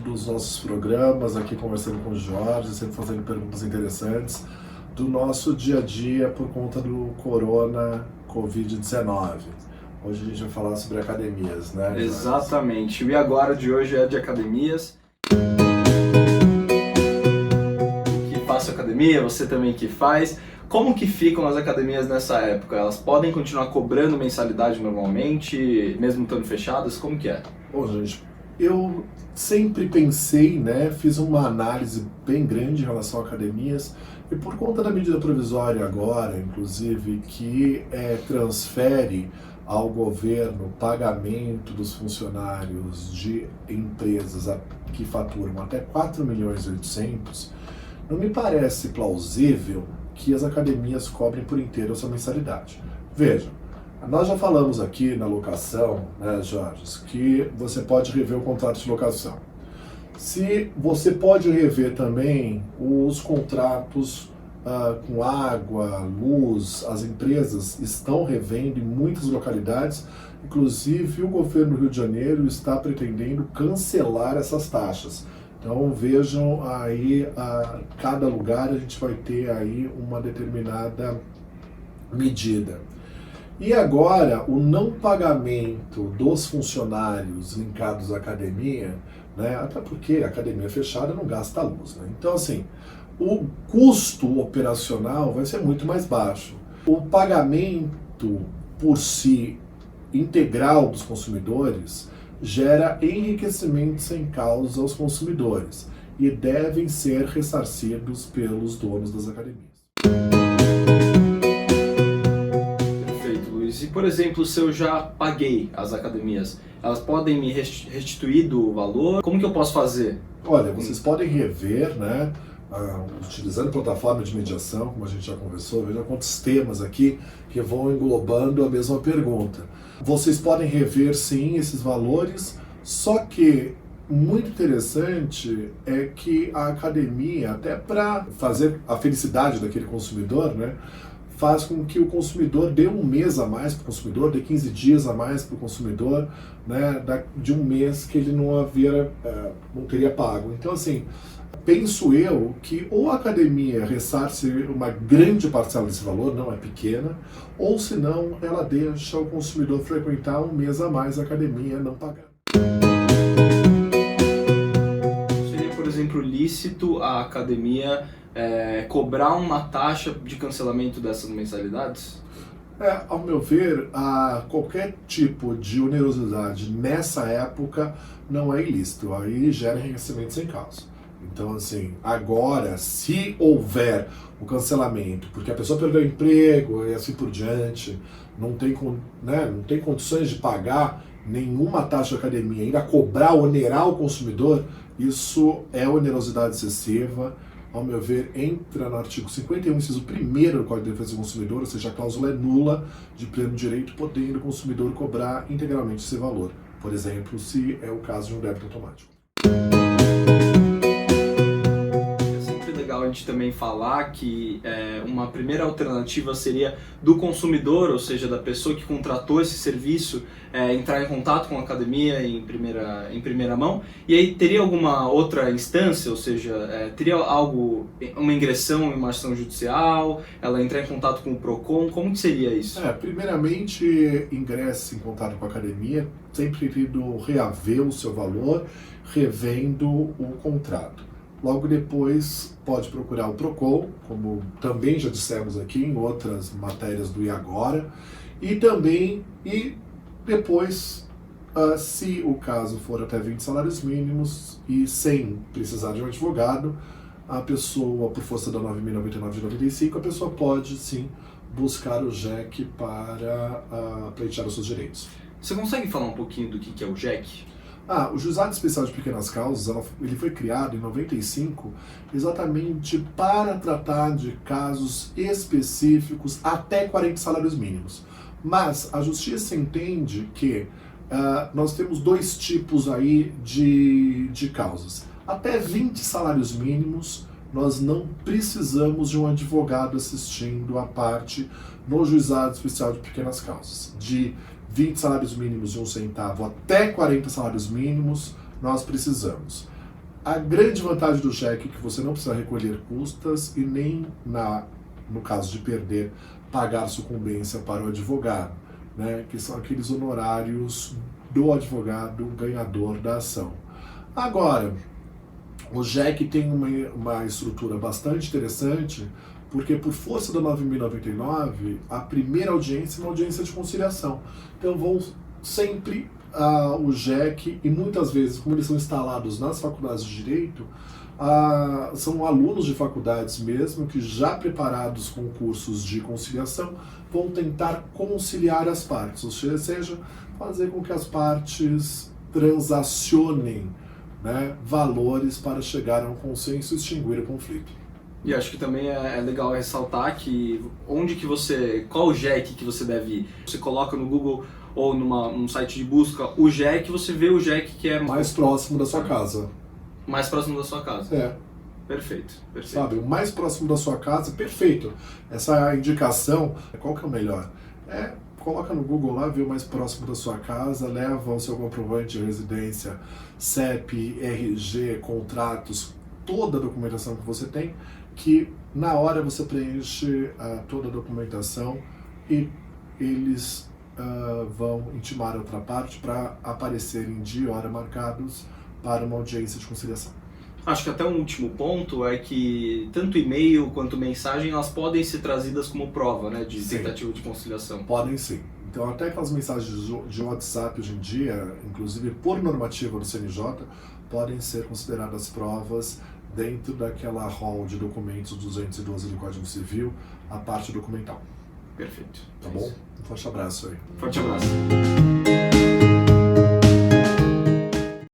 dos nossos programas, aqui conversando com o Jorge, sempre fazendo perguntas interessantes do nosso dia a dia por conta do Corona Covid-19. Hoje a gente vai falar sobre academias, né, Jorge? Exatamente. O E Agora de hoje é de academias. Que faço academia, você também que faz. Como que ficam as academias nessa época? Elas podem continuar cobrando mensalidade normalmente, mesmo estando fechadas? Como que é? Bom, gente, eu sempre pensei, né, fiz uma análise bem grande em relação a academias e por conta da medida provisória agora, inclusive, que transfere ao governo o pagamento dos funcionários de empresas que faturam até 4 milhões e 800, não me parece plausível que as academias cobrem por inteiro essa mensalidade. Veja, nós já falamos aqui na locação, né, Jorge, que você pode rever o contrato de locação. Se você pode rever também os contratos com água, luz, as empresas estão revendo em muitas localidades, inclusive o governo do Rio de Janeiro está pretendendo cancelar essas taxas. Então vejam aí, cada lugar a gente vai ter aí uma determinada medida. E agora, o não pagamento dos funcionários linkados à academia, né, até porque a academia fechada não gasta luz, né? Então, assim, o custo operacional vai ser muito mais baixo. O pagamento por si integral dos consumidores gera enriquecimento sem causa aos consumidores e devem ser ressarcidos pelos donos das academias. Perfeito, Luiz. E, por exemplo, se eu já paguei as academias, elas podem me restituir do valor? Como que eu posso fazer? Olha, vocês podem rever, né, utilizando plataforma de mediação, como a gente já conversou, veja quantos temas aqui que vão englobando a mesma pergunta. Vocês podem rever, sim, esses valores, só que muito interessante é que a academia, até para fazer a felicidade daquele consumidor, né, faz com que o consumidor dê um mês a mais para o consumidor, dê 15 dias a mais para o consumidor, né, de um mês que ele não teria pago. Então, assim, penso eu que ou a academia ressarce uma grande parcela desse valor, não é pequena, ou se não, ela deixa o consumidor frequentar um mês a mais a academia não pagar. Seria, por exemplo, lícito a academia cobrar uma taxa de cancelamento dessas mensalidades? Ao meu ver, qualquer tipo de onerosidade nessa época não é ilícito, aí gera enriquecimento sem causa. Então, assim, agora, se houver o cancelamento, porque a pessoa perdeu o emprego e assim por diante, não tem condições de pagar nenhuma taxa de academia, ainda cobrar, onerar o consumidor, isso é onerosidade excessiva. Ao meu ver, entra no artigo 51, inciso 1º do Código de Defesa do Consumidor, ou seja, a cláusula é nula de pleno direito, podendo o consumidor cobrar integralmente esse valor. Por exemplo, se é o caso de um débito automático. A gente também falar que uma primeira alternativa seria do consumidor, ou seja, da pessoa que contratou esse serviço, entrar em contato com a academia em primeira mão, e aí teria alguma outra instância, ou seja, teria uma ingressão em uma ação judicial, ela entrar em contato com o PROCON, como que seria isso? Primeiramente, ingresse em contato com a academia, sempre querendo reaver o seu valor, revendo o contrato. Logo depois, pode procurar o PROCON, como também já dissemos aqui em outras matérias do E Agora, e depois, se o caso for até 20 salários mínimos e sem precisar de um advogado, a pessoa, por força da 9.099 de 95, a pessoa pode sim buscar o JEC para pleitear os seus direitos. Você consegue falar um pouquinho do que é o JEC? O Juizado Especial de Pequenas Causas, ele foi criado em 95 exatamente para tratar de casos específicos até 40 salários mínimos. Mas a Justiça entende que nós temos dois tipos aí de causas. Até 20 salários mínimos, nós não precisamos de um advogado assistindo a parte no Juizado Especial de Pequenas Causas. De 20 salários mínimos e 1 centavo até 40 salários mínimos, nós precisamos. A grande vantagem do JEC é que você não precisa recolher custas e nem, no caso de perder, pagar sucumbência para o advogado, né? Que são aqueles honorários do advogado ganhador da ação. Agora, o JEC tem uma estrutura bastante interessante, porque por força da 9.099, a primeira audiência é uma audiência de conciliação. Então vão sempre o JEC, e muitas vezes, como eles são instalados nas faculdades de Direito, são alunos de faculdades mesmo, que já preparados com cursos de conciliação, vão tentar conciliar as partes, ou seja, fazer com que as partes transacionem, né, valores para chegar a um consenso e extinguir o conflito. E acho que também é legal ressaltar que qual o JEC que você deve ir? Você coloca no Google ou num site de busca o JEC, você vê o JEC que é mais próximo da sua casa. Mais próximo da sua casa. É. Perfeito. Sabe, o mais próximo da sua casa, perfeito. Essa indicação, qual que é o melhor? Coloca no Google lá, vê o mais próximo da sua casa, leva o seu comprovante de residência, CEP, RG, contratos, toda a documentação que você tem, que na hora você preenche toda a documentação e eles vão intimar a outra parte para aparecerem dia e hora marcados para uma audiência de conciliação. Acho que até um último ponto é que tanto e-mail quanto mensagem, elas podem ser trazidas como prova, né, de tentativa de conciliação. Podem sim. Então até aquelas mensagens de WhatsApp hoje em dia, inclusive por normativa do CNJ, podem ser consideradas provas dentro daquela rol de documentos 212 do Código Civil, a parte documental. Perfeito. Tá bom? Um forte abraço aí. Forte abraço.